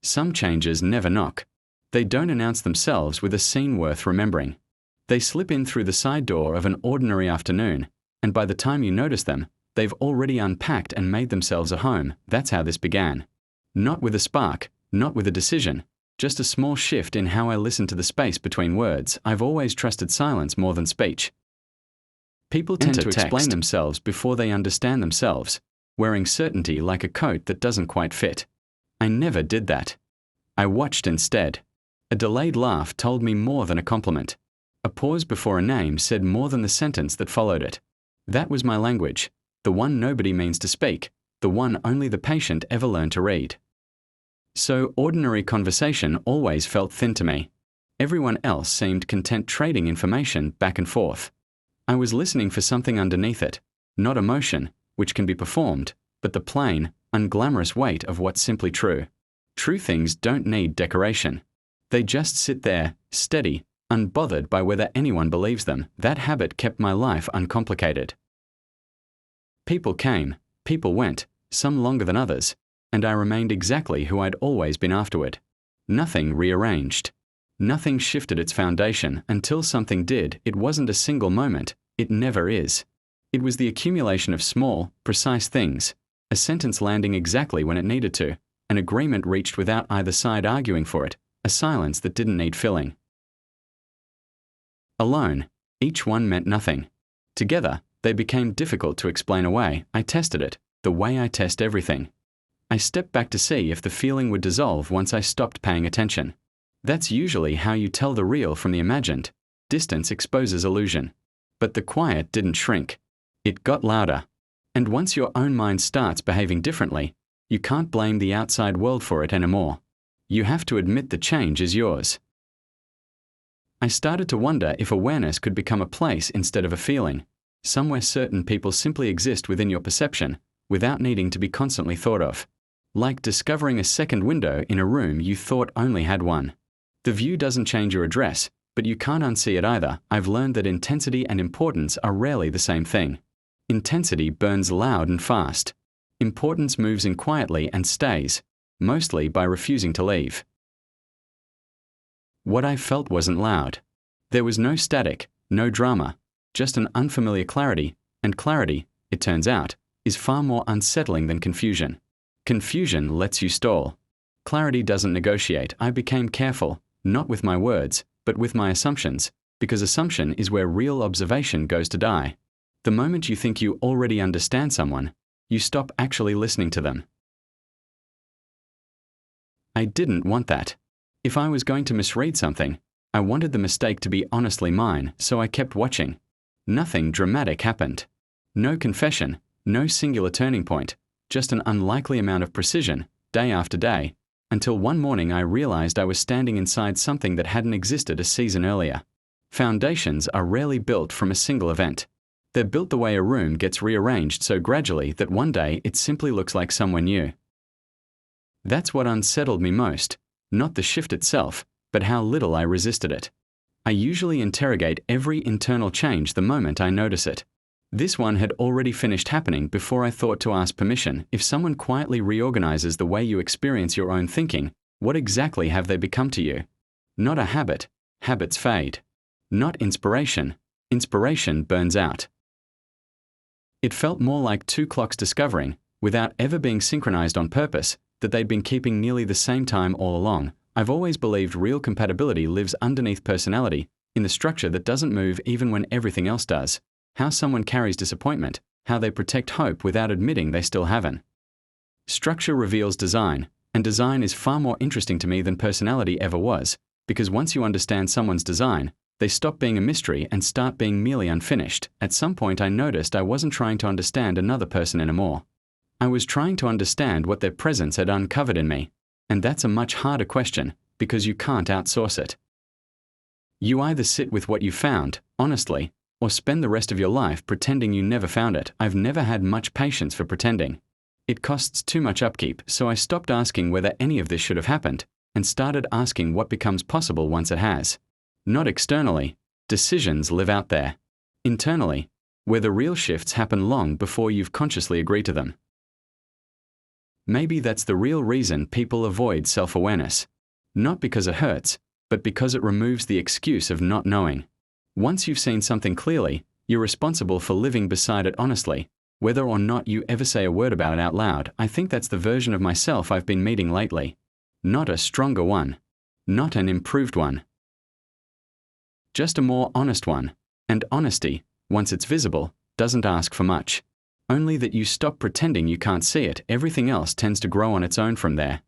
Some changes never knock. They don't announce themselves with a scene worth remembering. They slip in through the side door of an ordinary afternoon, and by the time you notice them, they've already unpacked and made themselves a home. That's how this began. Not with a spark, not with a decision, just a small shift in how I listen to the space between words. I've always trusted silence more than speech. People tend to explain themselves before they understand themselves, wearing certainty like a coat that doesn't quite fit. I never did that. I watched instead. A delayed laugh told me more than a compliment. A pause before a name said more than the sentence that followed it. That was my language, the one nobody means to speak, the one only the patient ever learned to read. So ordinary conversation always felt thin to me. Everyone else seemed content trading information back and forth. I was listening for something underneath it, not emotion, which can be performed, but the plain, unglamorous weight of what's simply true. True things don't need decoration. They just sit there, steady, unbothered by whether anyone believes them. That habit kept my life uncomplicated. People came, people went, some longer than others, and I remained exactly who I'd always been afterward. Nothing rearranged. Nothing shifted its foundation until something did. It wasn't a single moment. It never is. It was the accumulation of small, precise things, a sentence landing exactly when it needed to, an agreement reached without either side arguing for it, a silence that didn't need filling. Alone, each one meant nothing. Together, they became difficult to explain away. I tested it, the way I test everything. I stepped back to see if the feeling would dissolve once I stopped paying attention. That's usually how you tell the real from the imagined. Distance exposes illusion. But the quiet didn't shrink. It got louder. And once your own mind starts behaving differently, you can't blame the outside world for it anymore. You have to admit the change is yours. I started to wonder if awareness could become a place instead of a feeling, somewhere certain people simply exist within your perception, without needing to be constantly thought of. Like discovering a second window in a room you thought only had one. The view doesn't change your address, but you can't unsee it either. I've learned that intensity and importance are rarely the same thing. Intensity burns loud and fast. Importance moves in quietly and stays, mostly by refusing to leave. What I felt wasn't loud. There was no static, no drama, just an unfamiliar clarity, and clarity, it turns out, is far more unsettling than confusion. Confusion lets you stall. Clarity doesn't negotiate. I became careful, not with my words, but with my assumptions, because assumption is where real observation goes to die. The moment you think you already understand someone, you stop actually listening to them. I didn't want that. If I was going to misread something, I wanted the mistake to be honestly mine, so I kept watching. Nothing dramatic happened. No confession, no singular turning point, just an unlikely amount of precision, day after day, until one morning I realized I was standing inside something that hadn't existed a season earlier. Foundations are rarely built from a single event. They're built the way a room gets rearranged so gradually that one day it simply looks like somewhere new. That's what unsettled me most, not the shift itself, but how little I resisted it. I usually interrogate every internal change the moment I notice it. This one had already finished happening before I thought to ask permission. If someone quietly reorganizes the way you experience your own thinking, what exactly have they become to you? Not a habit. Habits fade. Not inspiration. Inspiration burns out. It felt more like two clocks discovering, without ever being synchronized on purpose, that they'd been keeping nearly the same time all along. I've always believed real compatibility lives underneath personality, in the structure that doesn't move even when everything else does. How someone carries disappointment, how they protect hope without admitting they still haven't. Structure reveals design, and design is far more interesting to me than personality ever was, because once you understand someone's design, they stop being a mystery and start being merely unfinished. At some point I noticed I wasn't trying to understand another person anymore. I was trying to understand what their presence had uncovered in me, and that's a much harder question, because you can't outsource it. You either sit with what you found, honestly, or spend the rest of your life pretending you never found it. I've never had much patience for pretending. It costs too much upkeep, so I stopped asking whether any of this should have happened, and started asking what becomes possible once it has. Not externally. Decisions live out there. Internally, where the real shifts happen long before you've consciously agreed to them. Maybe that's the real reason people avoid self-awareness. Not because it hurts, but because it removes the excuse of not knowing. Once you've seen something clearly, you're responsible for living beside it honestly, whether or not you ever say a word about it out loud. I think that's the version of myself I've been meeting lately. Not a stronger one. Not an improved one. Just a more honest one. And honesty, once it's visible, doesn't ask for much. Only that you stop pretending you can't see it. Everything else tends to grow on its own from there.